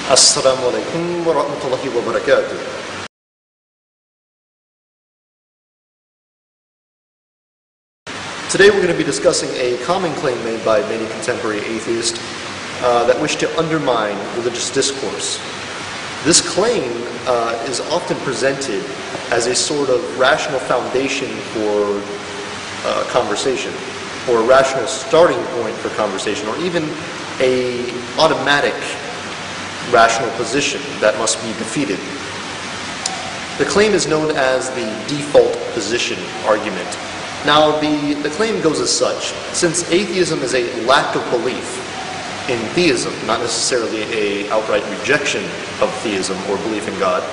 Assalamu alaikum wa rahmatullahi wa barakatuh. Today we're going to be discussing a common claim made by many contemporary atheists that wish to undermine religious discourse. This claim is often presented as a sort of rational foundation for conversation, or a rational starting point for conversation, or even an automatic rational position that must be defeated. The claim is known as the default position argument. Now, the claim goes as such: since atheism is a lack of belief in theism, not necessarily an outright rejection of theism or belief in God,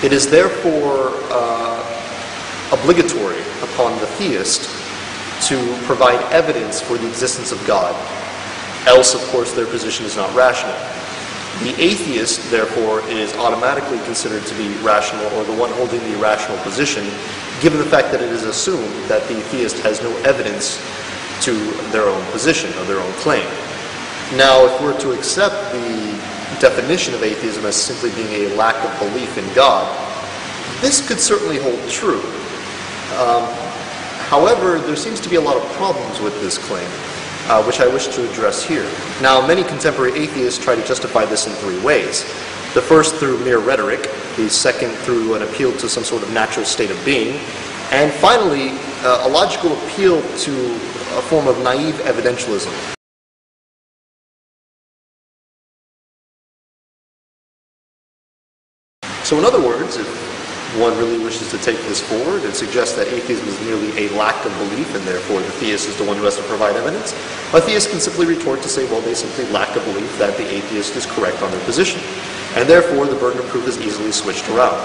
it is therefore obligatory upon the theist to provide evidence for the existence of God. Else, of course, their position is not rational. The atheist, therefore, is automatically considered to be rational, or the one holding the irrational position, given the fact that it is assumed that the theist has no evidence to their own position or their own claim. Now, if we're to accept the definition of atheism as simply being a lack of belief in God, this could certainly hold true. However, there seems to be a lot of problems with this claim, which I wish to address here. Now, many contemporary atheists try to justify this in three ways. The first through mere rhetoric, the second through an appeal to some sort of natural state of being, and finally, a logical appeal to a form of naive evidentialism. So in other words, if one really wishes to take this forward and suggest that atheism is merely a lack of belief and therefore the theist is the one who has to provide evidence, a theist can simply retort to say, well, they simply lack a belief that the atheist is correct on their position, and therefore the burden of proof is easily switched around.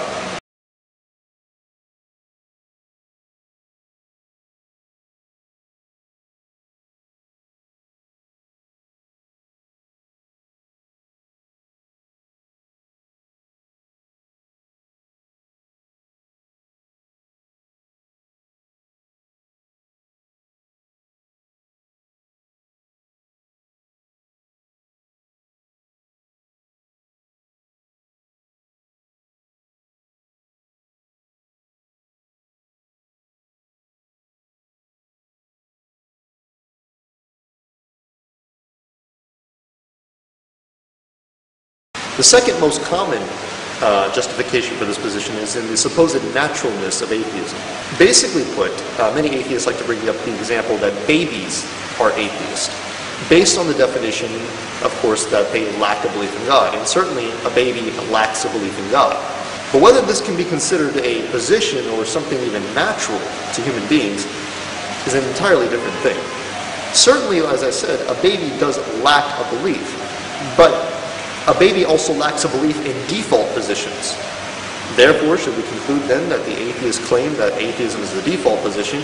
The second most common justification for this position is in the supposed naturalness of atheism. Basically put, many atheists like to bring up the example that babies are atheists, based on the definition, of course, that they lack a belief in God. And certainly a baby lacks a belief in God. But whether this can be considered a position or something even natural to human beings is an entirely different thing. Certainly, as I said, a baby does lack a belief, but a baby also lacks a belief in default positions. Therefore, should we conclude then that the atheist claim that atheism is the default position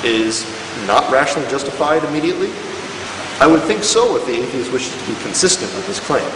is not rationally justified immediately? I would think so if the atheist wishes to be consistent with his claim.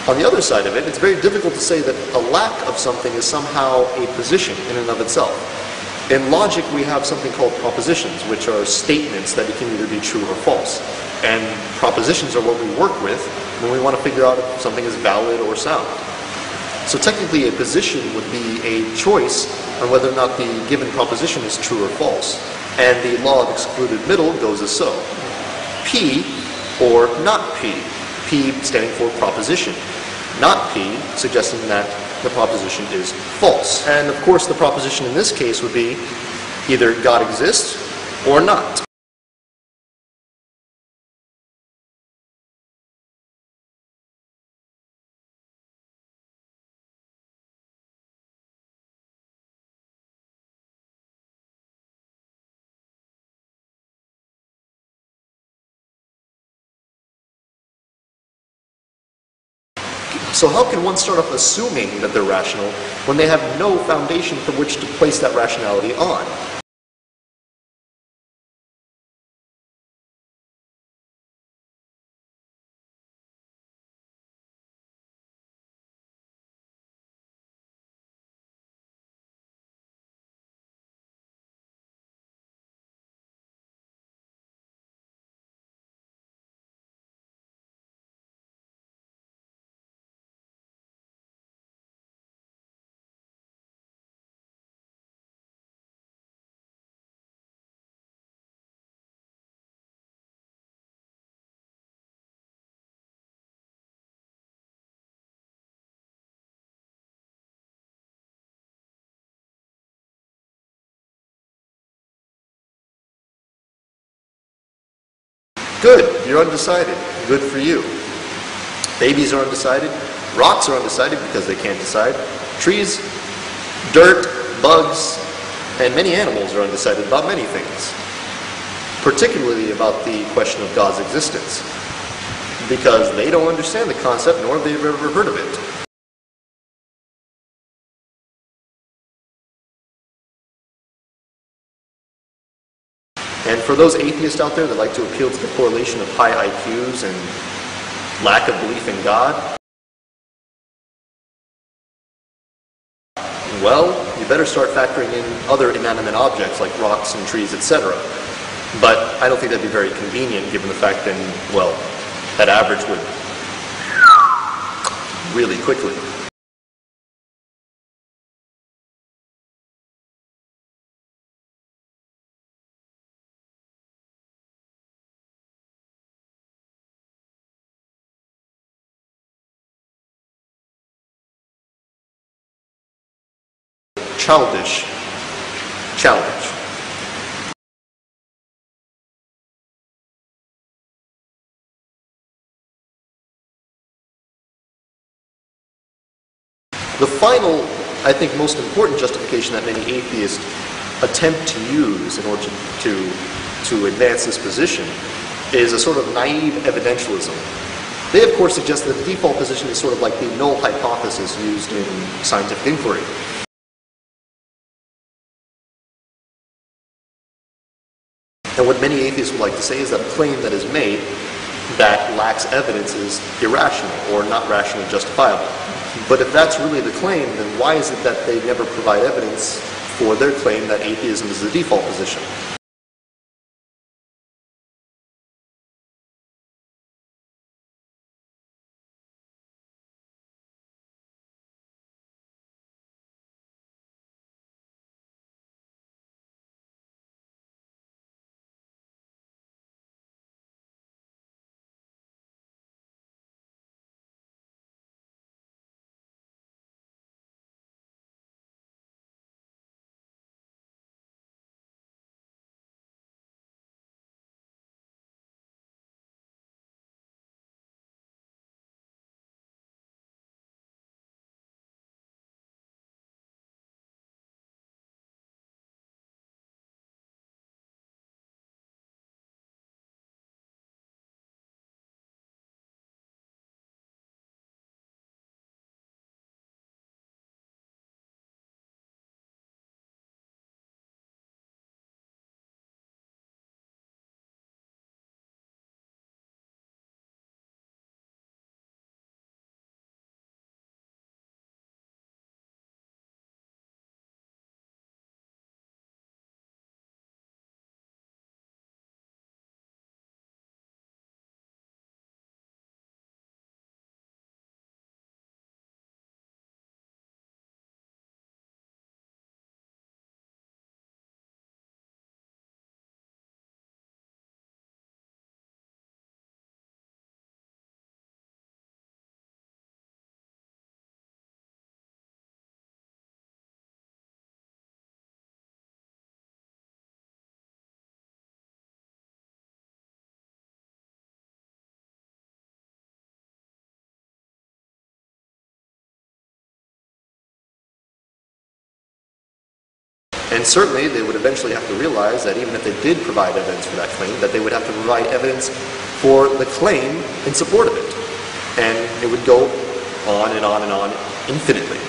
On the other side of it, it's very difficult to say that a lack of something is somehow a position in and of itself. In logic, we have something called propositions, which are statements that it can either be true or false. And propositions are what we work with when we want to figure out if something is valid or sound. So technically a position would be a choice on whether or not the given proposition is true or false. And the law of excluded middle goes as so. P or not P. P standing for proposition. Not P suggesting that the proposition is false. And of course the proposition in this case would be either God exists or not. So how can one start off assuming that they're rational when they have no foundation from which to place that rationality on? Good, you're undecided. Good for you. Babies are undecided. Rocks are undecided because they can't decide. Trees, dirt, bugs, and many animals are undecided about many things. Particularly about the question of God's existence. Because they don't understand the concept, nor have they ever heard of it. And for those atheists out there that like to appeal to the correlation of high IQs and lack of belief in God, well, you better start factoring in other inanimate objects like rocks and trees, etc. But I don't think that'd be very convenient given the fact that, well, that average would really quickly. Childish. Challenge. The final, I think, most important justification that many atheists attempt to use in order to advance this position is a sort of naive evidentialism. They, of course, suggest that the default position is sort of like the null hypothesis used in scientific inquiry. And what many atheists would like to say is that a claim that is made that lacks evidence is irrational or not rationally justifiable. But if that's really the claim, then why is it that they never provide evidence for their claim that atheism is the default position? And certainly they would eventually have to realize that even if they did provide evidence for that claim, that they would have to provide evidence for the claim in support of it. And it would go on and on and on infinitely.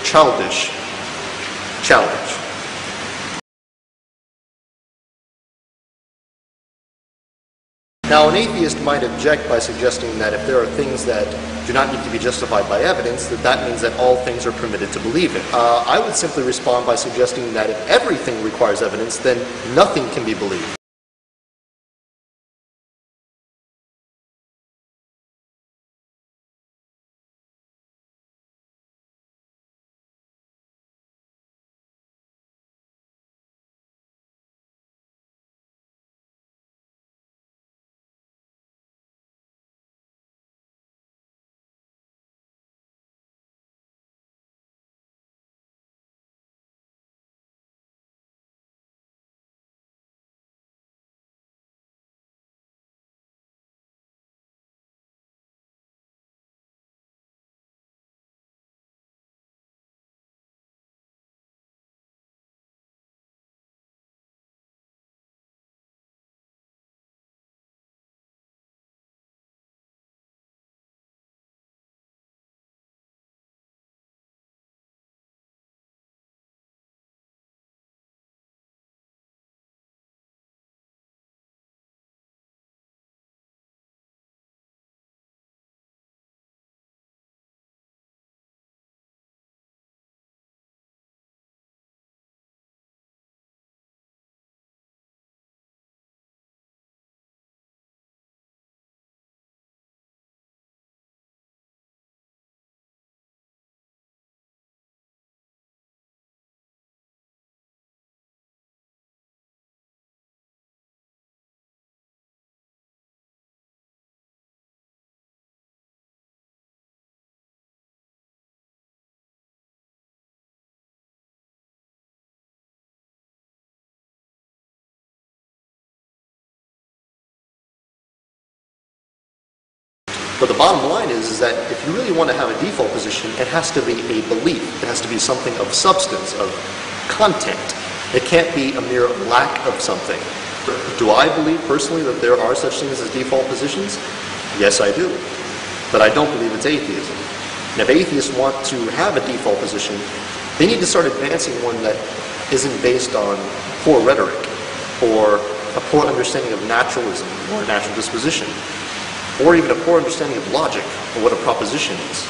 Childish challenge. Now, an atheist might object by suggesting that if there are things that do not need to be justified by evidence, that means that all things are permitted to believe in. I would simply respond by suggesting that if everything requires evidence, then nothing can be believed. But the bottom line is that if you really want to have a default position, it has to be a belief. It has to be something of substance, of content. It can't be a mere lack of something. Do I believe personally that there are such things as default positions? Yes, I do. But I don't believe it's atheism. And if atheists want to have a default position, they need to start advancing one that isn't based on poor rhetoric or a poor understanding of naturalism or natural disposition, or even a poor understanding of logic or what a proposition is.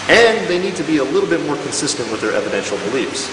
And they need to be a little bit more consistent with their evidential beliefs.